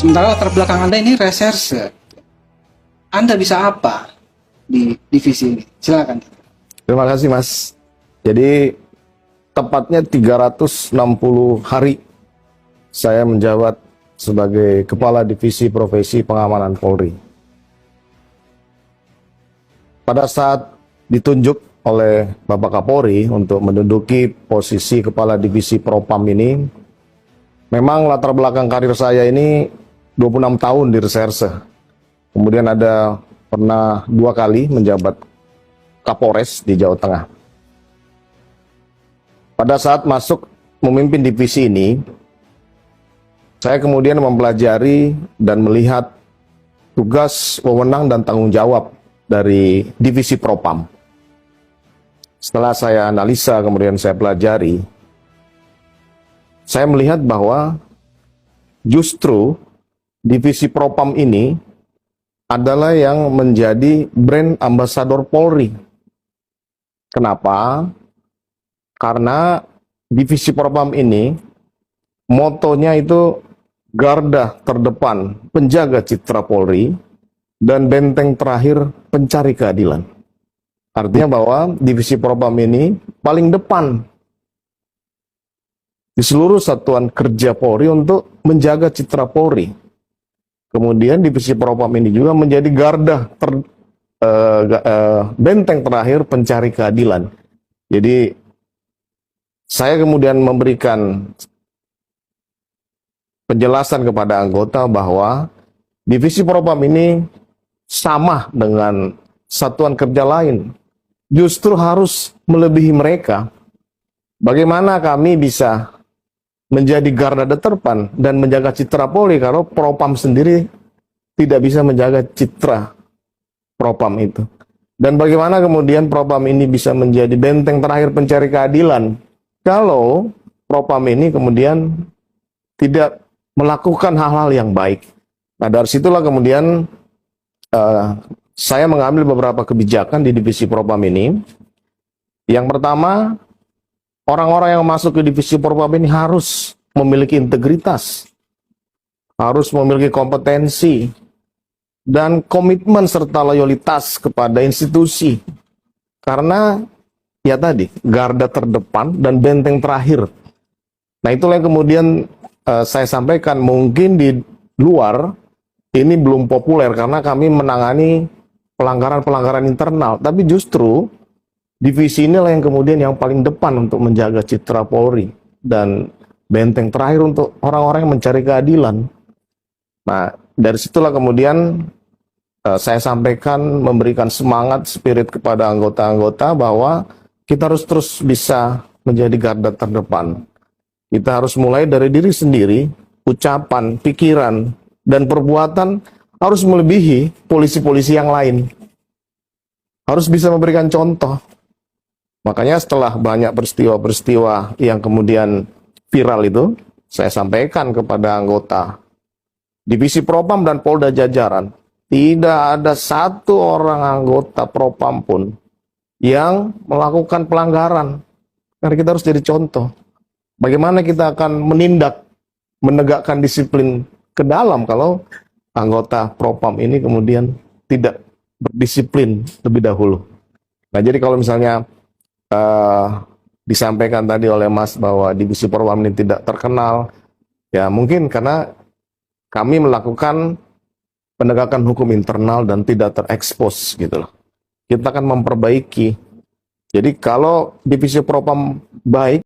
Sementara latar belakang Anda ini reserse. Anda bisa apa di divisi ini? Silakan. Terima kasih Mas. Jadi tepatnya 360 hari saya menjabat sebagai Kepala Divisi Profesi Pengamanan Polri. Pada saat ditunjuk oleh Bapak Kapolri untuk menduduki posisi Kepala Divisi Propam ini, memang latar belakang karir saya ini 26 tahun di reserse. Kemudian ada pernah 2 kali menjabat Kapolres di Jawa Tengah. Pada saat masuk memimpin divisi ini, saya kemudian mempelajari dan melihat tugas, wewenang, dan tanggung jawab dari divisi Propam. Setelah saya analisa, kemudian saya pelajari, saya melihat bahwa justru divisi Propam ini adalah yang menjadi brand ambasador Polri. Kenapa? Karena divisi Propam ini motonya itu garda terdepan penjaga citra Polri dan benteng terakhir pencari keadilan. Artinya bahwa divisi Propam ini paling depan di seluruh satuan kerja Polri untuk menjaga citra Polri. Kemudian divisi Propam ini juga menjadi garda benteng terakhir pencari keadilan. Jadi saya kemudian memberikan penjelasan kepada anggota bahwa divisi Propam ini sama dengan satuan kerja lain. Justru harus melebihi mereka. Bagaimana kami bisa menjadi garda terdepan dan menjaga citra Polri kalau Propam sendiri tidak bisa menjaga citra Propam itu. Dan bagaimana kemudian Propam ini bisa menjadi benteng terakhir pencari keadilan kalau Propam ini kemudian tidak melakukan hal-hal yang baik. Nah, dari situlah kemudian saya mengambil beberapa kebijakan di divisi Propam ini. Yang pertama, orang-orang yang masuk ke divisi Propam ini harus memiliki integritas, harus memiliki kompetensi, dan komitmen serta loyalitas kepada institusi. Karena ya tadi, garda terdepan dan benteng terakhir. Nah, itulah yang kemudian saya sampaikan, mungkin di luar ini belum populer karena kami menangani pelanggaran-pelanggaran internal, tapi justru divisi inilah yang kemudian yang paling depan untuk menjaga citra Polri dan benteng terakhir untuk orang-orang yang mencari keadilan. Nah, dari situlah kemudian saya sampaikan, memberikan semangat, spirit kepada anggota-anggota bahwa kita harus terus bisa menjadi garda terdepan. Kita harus mulai dari diri sendiri, ucapan, pikiran, dan perbuatan harus melebihi polisi-polisi yang lain. Harus bisa memberikan contoh. Makanya setelah banyak peristiwa-peristiwa yang kemudian viral itu, saya sampaikan kepada anggota divisi Propam dan Polda jajaran, tidak ada satu orang anggota Propam pun yang melakukan pelanggaran. Karena kita harus jadi contoh. Bagaimana kita akan menindak, menegakkan disiplin ke dalam kalau anggota Propam ini kemudian tidak berdisiplin lebih dahulu. Nah, jadi kalau misalnya disampaikan tadi oleh Mas bahwa divisi Propam ini tidak terkenal, ya mungkin karena kami melakukan penegakan hukum internal dan tidak terekspos gitu loh. Kita akan memperbaiki. Jadi kalau divisi Propam baik,